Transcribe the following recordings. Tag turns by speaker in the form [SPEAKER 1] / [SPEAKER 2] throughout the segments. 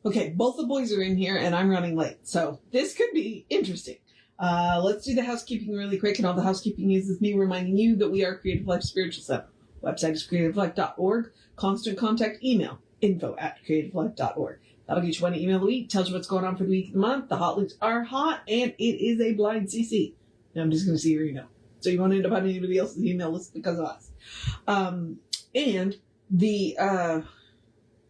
[SPEAKER 1] Okay, both the boys are in here and I'm running late, so this could be interesting. Let's do the housekeeping really quick, and all the housekeeping is me reminding you that we are Creative Life Spiritual Center. Website is creativelife.org. Constant contact email, info@creativelife.org. That'll get you one email a week, tells you what's going on for the week and the month. The hot links are hot, and it is a blind CC. Now I'm just going to see your email. So you won't end up on anybody else's email list because of us. And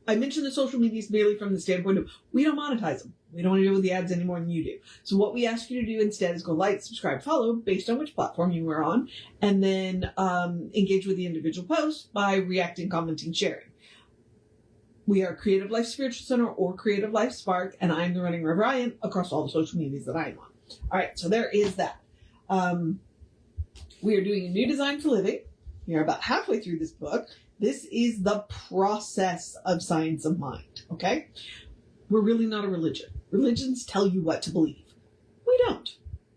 [SPEAKER 1] I mentioned the social medias merely from the standpoint of we don't monetize them. We don't want to deal with the ads any more than you do. So what we ask you to do instead is go like, subscribe, follow based on which platform you are on, and then engage with the individual posts by reacting, commenting, sharing. We are Creative Life Spiritual Center or Creative Life Spark, and I'm the running Rev Ryan across all the social medias that I'm on. All right, so there is that. We are doing a new design for living. We are about halfway through this book. This is the process of science of mind, okay? We're really not a religion. Religions tell you what to believe. We don't.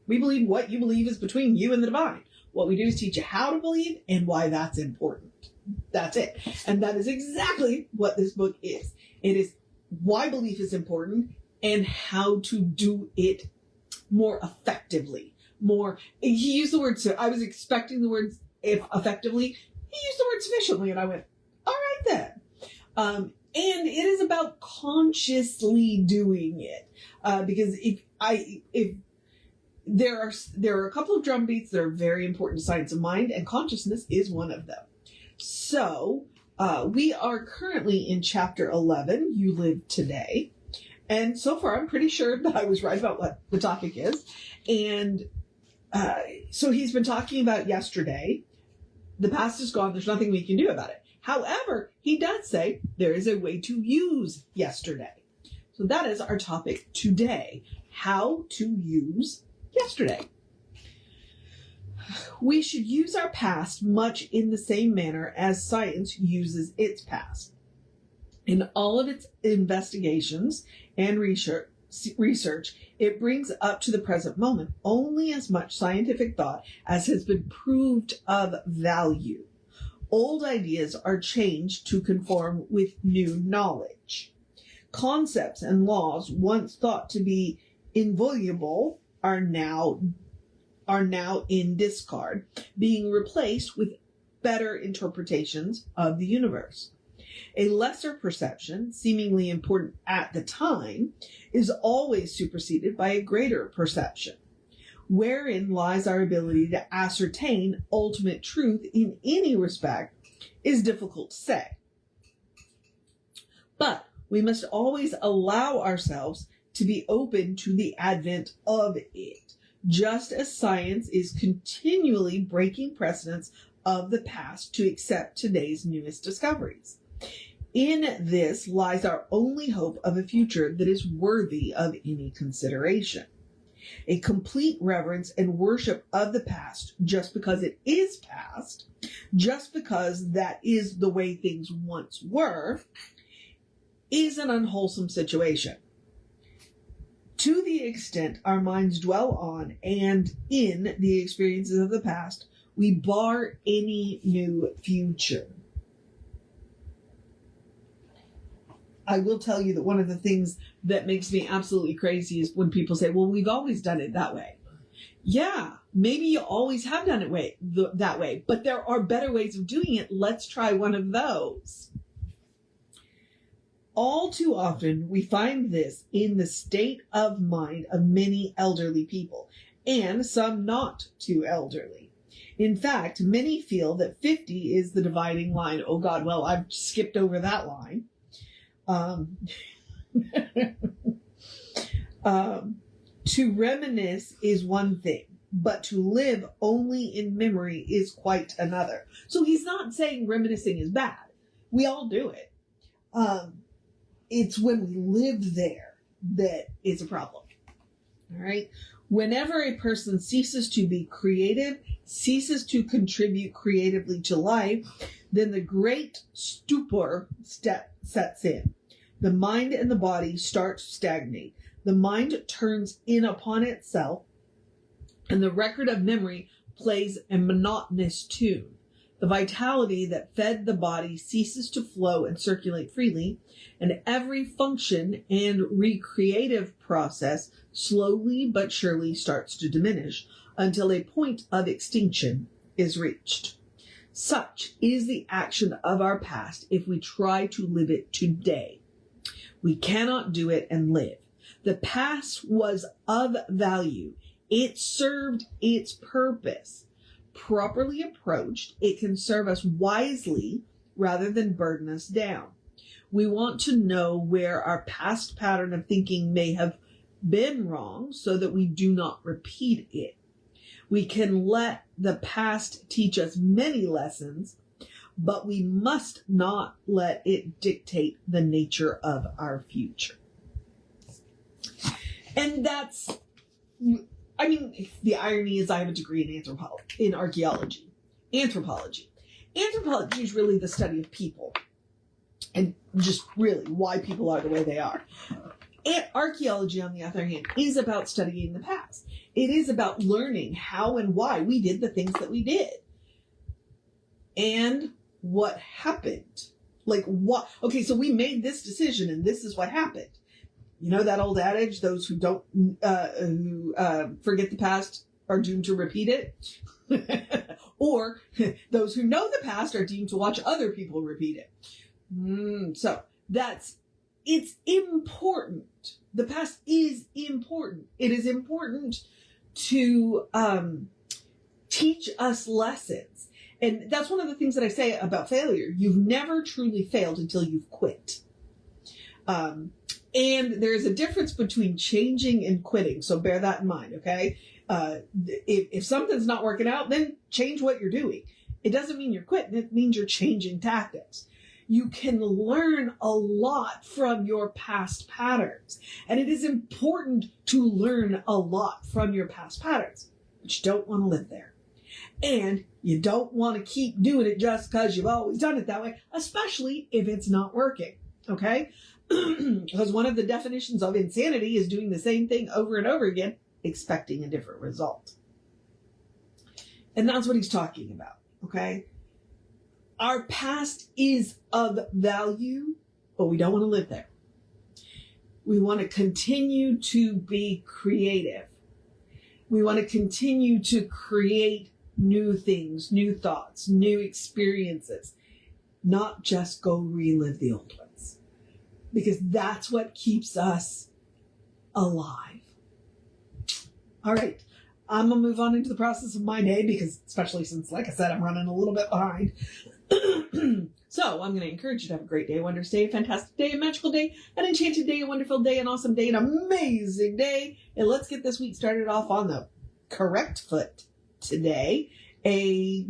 [SPEAKER 1] We believe what you believe is between you and the divine. What we do is teach you how to believe and why that's important. That's it. And that is exactly what this book is. It is why belief is important and how to do it more effectively. He used the word, so I was expecting the words if effectively. He used the word sufficiently, and I went, all right then. And it is about consciously doing it. Because if there are a couple of drum beats that are very important to science of mind, and consciousness is one of them. So, we are currently in chapter 11, You Live Today. And so far, I'm pretty sure that I was right about what the topic is. And so he's been talking about yesterday. The past is gone. There's nothing we can do about it. However, he does say there is a way to use yesterday. So that is our topic today. How to use yesterday. We should use our past much in the same manner as science uses its past. In all of its investigations and research, it brings up to the present moment only as much scientific thought as has been proved of value. Old ideas are changed to conform with new knowledge. Concepts and laws once thought to be inviolable are now in discard, being replaced with better interpretations of the universe. A lesser perception, seemingly important at the time, is always superseded by a greater perception. Wherein lies our ability to ascertain ultimate truth in any respect is difficult to say. But we must always allow ourselves to be open to the advent of it, just as science is continually breaking precedents of the past to accept today's newest discoveries. In this lies our only hope of a future that is worthy of any consideration. A complete reverence and worship of the past, just because it is past, just because that is the way things once were, is an unwholesome situation. To the extent our minds dwell on and in the experiences of the past, we bar any new future. I will tell you that one of the things that makes me absolutely crazy is when people say, well, we've always done it that way. Yeah, maybe you always have done it that way, but there are better ways of doing it. Let's try one of those. All too often, we find this in the state of mind of many elderly people, and some not too elderly. In fact, many feel that 50 is the dividing line. Oh God, well, I've skipped over that line. To reminisce is one thing, but to live only in memory is quite another. So he's not saying reminiscing is bad. We all do it. It's when we live there that is a problem. All right. Whenever a person ceases to be creative, ceases to contribute creatively to life, then the great stupor sets in. The mind and the body start to stagnate. The mind turns in upon itself, and the record of memory plays a monotonous tune. The vitality that fed the body ceases to flow and circulate freely, and every function and recreative process slowly but surely starts to diminish until a point of extinction is reached. Such is the action of our past if we try to live it today. We cannot do it and live. The past was of value. It served its purpose. Properly approached, it can serve us wisely rather than burden us down. We want to know where our past pattern of thinking may have been wrong so that we do not repeat it. We can let the past teach us many lessons, but we must not let it dictate the nature of our future. And that's, I mean, the irony is I have a degree in archaeology. Anthropology is really the study of people and just really why people are the way they are. And archaeology, on the other hand, is about studying the past. It is about learning how and why we did the things that we did. And what happened. Like what? Okay, so we made this decision and this is what happened. You know that old adage, those who don't forget the past are doomed to repeat it? Or those who know the past are doomed to watch other people repeat it. So it's important. The past is important. It is important to teach us lessons. And that's one of the things that I say about failure. You've never truly failed until you've quit. And there's a difference between changing and quitting. So bear that in mind, okay? If something's not working out, then change what you're doing. It doesn't mean you're quitting. It means you're changing tactics. You can learn a lot from your past patterns. And it is important to learn a lot from your past patterns. But you don't want to live there. And you don't want to keep doing it just because you've always done it that way, especially if it's not working, okay? Because one of the definitions of insanity is doing the same thing over and over again, expecting a different result. And that's what he's talking about, okay? Our past is of value, but we don't want to live there. We want to continue to be creative. We want to continue to create new things, new thoughts, new experiences, not just go relive the old ones. Because that's what keeps us alive. All right. I'm going to move on into the process of my day because, especially since, like I said, I'm running a little bit behind. So I'm going to encourage you to have a great day, a wondrous day, a fantastic day, a magical day, an enchanted day, a wonderful day, an awesome day, an amazing day. And let's get this week started off on the correct foot today. I'm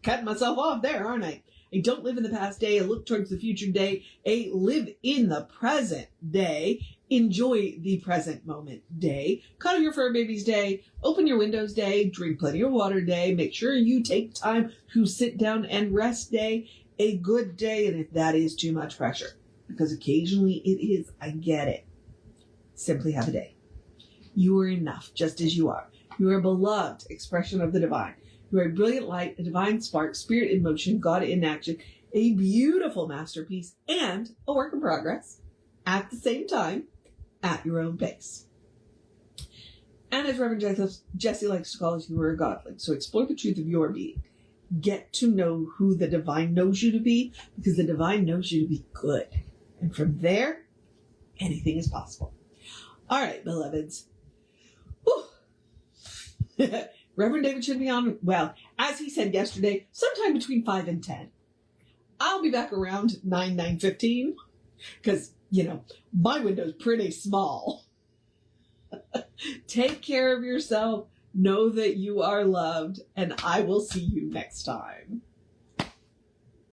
[SPEAKER 1] cutting myself off there, aren't I? A don't live in the past day, a look towards the future day, a live in the present day, enjoy the present moment day, cuddle your fur babies day, open your windows day, drink plenty of water day, make sure you take time to sit down and rest day, a good day, and if that is too much pressure, because occasionally it is, I get it, simply have a day. You are enough just as you are. You are a beloved expression of the divine. You are a brilliant light, a divine spark, spirit in motion, God in action, a beautiful masterpiece, and a work in progress at the same time, at your own pace. And as Reverend Jesse likes to call us, you are a godling. So explore the truth of your being. Get to know who the divine knows you to be, because the divine knows you to be good. And from there, anything is possible. All right, beloveds. Reverend David should be on, well, as he said yesterday, sometime between 5 and 10. I'll be back around 9:15, because, my window's pretty small. Take care of yourself, know that you are loved, and I will see you next time.